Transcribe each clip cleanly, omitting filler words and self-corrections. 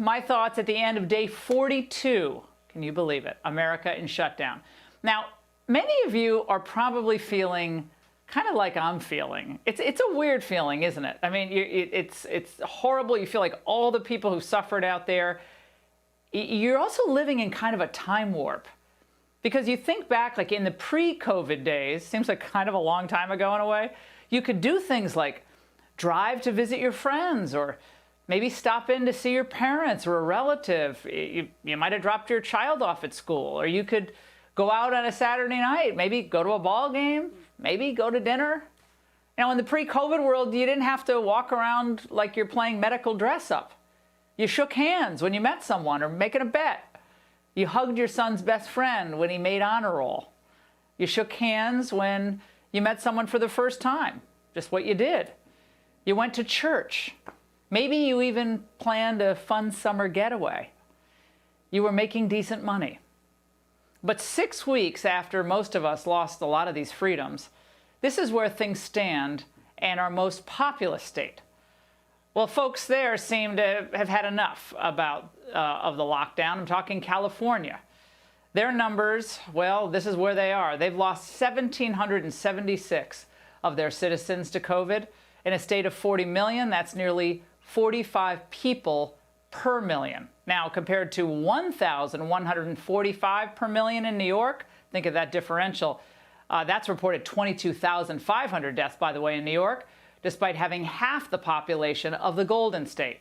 my thoughts at the end of day 42. Can you believe it? America in shutdown. Now, many of you are probably feeling kind of like I'm feeling. It's a weird feeling, isn't it? I mean, it's horrible. You feel like all the people who suffered out there. You're also living in kind of a time warp. Because you think back, like in the pre-COVID days, seems like kind of a long time ago in a way, you could do things like drive to visit your friends, or maybe stop in to see your parents or a relative. You might have dropped your child off at school, or you could go out on a Saturday night, maybe go to a ball game, maybe go to dinner. Now, in the pre-COVID world, you didn't have to walk around like you're playing medical dress up. You shook hands when you met someone or making a bet. You hugged your son's best friend when he made honor roll. You shook hands when you met someone for the first time, just what you did. You went to church. Maybe you even planned a fun summer getaway. You were making decent money. But 6 weeks after most of us lost a lot of these freedoms, this is where things stand in our most populous state. Well, folks there seem to have had enough of the lockdown. I'm talking California. Their numbers, well, this is where they are. They've lost 1,776 of their citizens to COVID. In a state of 40 million, that's nearly 45 people per million. Now, compared to 1,145 per million in New York, think of that differential. That's reported 22,500 deaths, by the way, in New York, despite having half the population of the Golden State.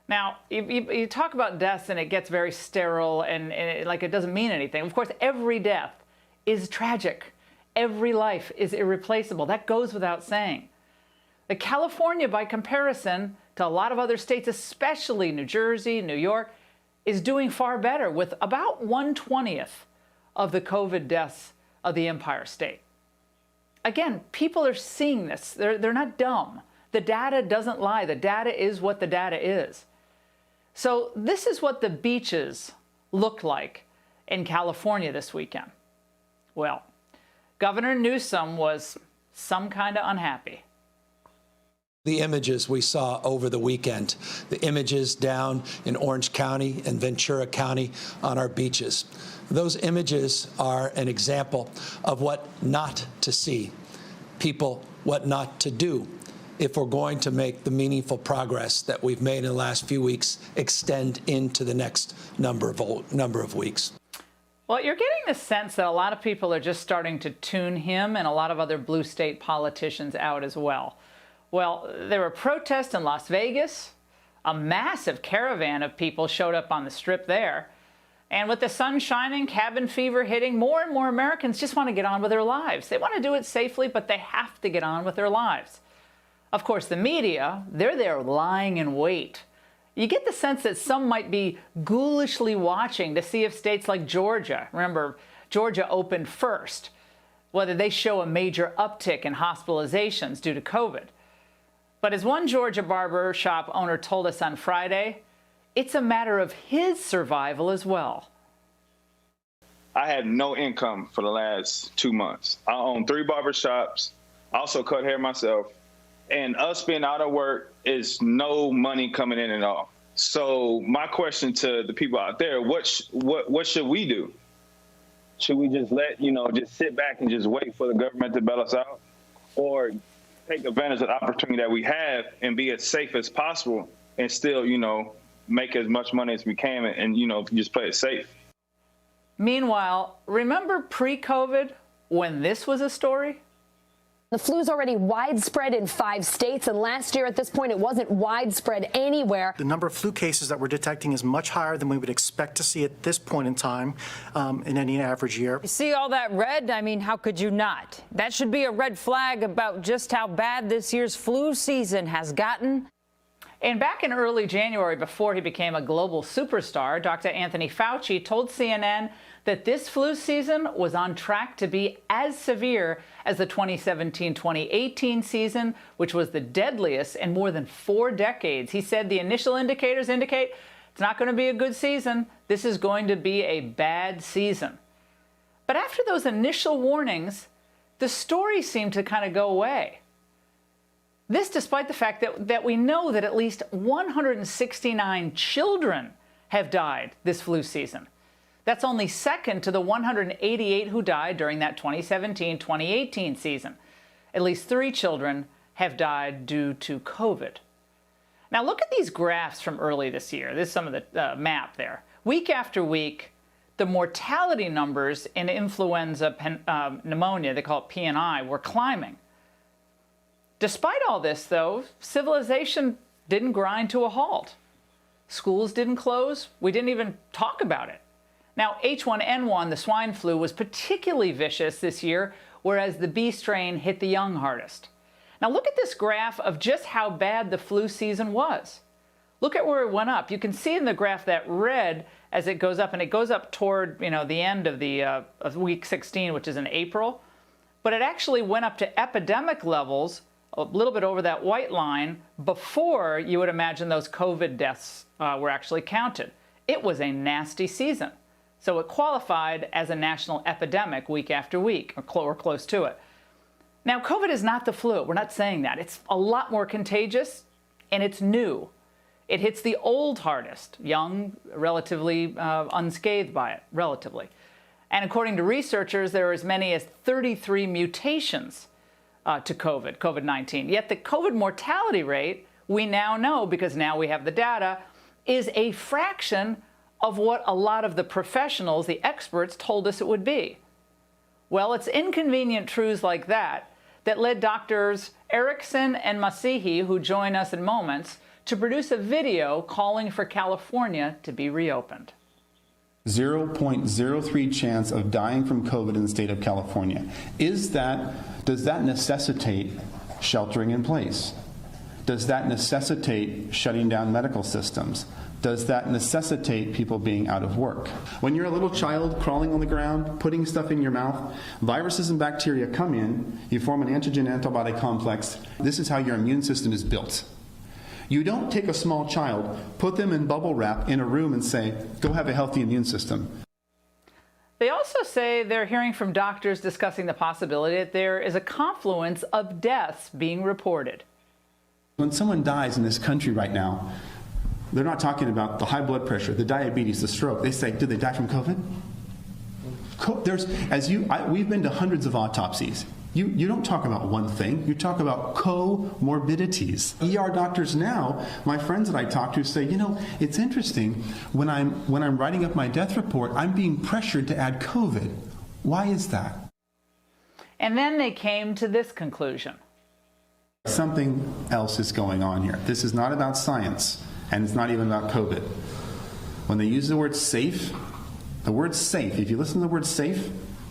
Now, you talk about deaths and it gets very sterile and like it doesn't mean anything. Of course, every death is tragic. Every life is irreplaceable. That goes without saying. But California, by comparison to a lot of other states, especially New Jersey, New York, is doing far better with about 1/20th of the COVID deaths of the Empire State. Again, people are seeing this. They're not dumb. The data doesn't lie. The data is what the data is. So this is what the beaches looked like in California this weekend. Well, Governor Newsom was some kind of unhappy. The images we saw over the weekend, the images down in Orange County and Ventura County on our beaches. Those images are an example of what not to see, people what not to do if we're going to make the meaningful progress that we've made in the last few weeks extend into the next number of weeks. Well, you're getting the sense that a lot of people are just starting to tune him and a lot of other blue state politicians out as well. Well, there were protests in Las Vegas. A massive caravan of people showed up on the Strip there. And with the sun shining, cabin fever hitting, more and more Americans just want to get on with their lives. They want to do it safely, but they have to get on with their lives. Of course, the media, they're there lying in wait. You get the sense that some might be ghoulishly watching to see if states like Georgia, remember, Georgia opened first, whether they show a major uptick in hospitalizations due to COVID. But as one Georgia barber shop owner told us on Friday, it's a matter of his survival as well. I had no income for the last 2 months. I own 3 barber shops. I also cut hair myself. And us being out of work is no money coming in at all. So my question to the people out there, what should we do? Should we just just sit back and just wait for the government to bail us out? Or take advantage of the opportunity that we have and be as safe as possible and still, make as much money as we can and just play it safe. Meanwhile, remember pre-COVID when this was a story? The flu's already widespread in 5 states, and last year at this point, it wasn't widespread anywhere. The number of flu cases that we're detecting is much higher than we would expect to see at this point in time in any average year. You see all that red? I mean, how could you not? That should be a red flag about just how bad this year's flu season has gotten. And back in early January, before he became a global superstar, Dr. Anthony Fauci told CNN that this flu season was on track to be as severe as the 2017-2018 season, which was the deadliest in more than 4 decades. He said the initial indicators indicate it's not going to be a good season. This is going to be a bad season. But after those initial warnings, the story seemed to kind of go away. This despite the fact that we know that at least 169 children have died this flu season. That's only second to the 188 who died during that 2017-2018 season. At least 3 children have died due to COVID. Now look at these graphs from early this year. This is some of the map there. Week after week, the mortality numbers in influenza pneumonia, they call it PNI, were climbing. Despite all this, though, civilization didn't grind to a halt. Schools didn't close. We didn't even talk about it. Now, H1N1, the swine flu, was particularly vicious this year, whereas the B strain hit the young hardest. Now, look at this graph of just how bad the flu season was. Look at where it went up. You can see in the graph that red as it goes up, and it goes up toward, the end of the of week 16, which is in April. But it actually went up to epidemic levels a little bit over that white line before you would imagine those COVID deaths were actually counted. It was a nasty season. So it qualified as a national epidemic week after week, or close to it. Now, COVID is not the flu. We're not saying that. It's a lot more contagious, and it's new. It hits the old hardest, young, relatively unscathed by it, relatively. And according to researchers, there are as many as 33 mutations to COVID-19. Yet the COVID mortality rate, we now know, because now we have the data, is a fraction of what a lot of the professionals, the experts, told us it would be. Well, it's inconvenient truths like that that led doctors Erickson and Masihi, who join us in moments, to produce a video calling for California to be reopened. 0.03 chance of dying from COVID in the state of California. Does that necessitate sheltering in place? Does that necessitate shutting down medical systems? Does that necessitate people being out of work? When you're a little child crawling on the ground, putting stuff in your mouth, viruses and bacteria come in, you form an antigen-antibody complex. This is how your immune system is built. You don't take a small child, put them in bubble wrap in a room and say, go have a healthy immune system. They also say they're hearing from doctors discussing the possibility that there is a confluence of deaths being reported. When someone dies in this country right now, they're not talking about the high blood pressure, the diabetes, the stroke. They say, did they die from COVID? We've been to hundreds of autopsies. You don't talk about one thing. You talk about comorbidities. ER doctors now, my friends that I talk to say, it's interesting. When I'm writing up my death report, I'm being pressured to add COVID. Why is that? And then they came to this conclusion. Something else is going on here. This is not about science, and it's not even about COVID. When they use the word safe, if you listen to the word safe,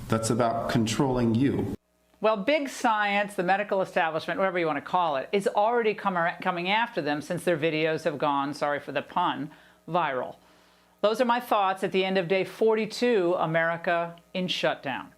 that's about controlling you. Well, big science, the medical establishment, whatever you want to call it, is already coming after them since their videos have gone, sorry for the pun, viral. Those are my thoughts at the end of day 42, America in shutdown.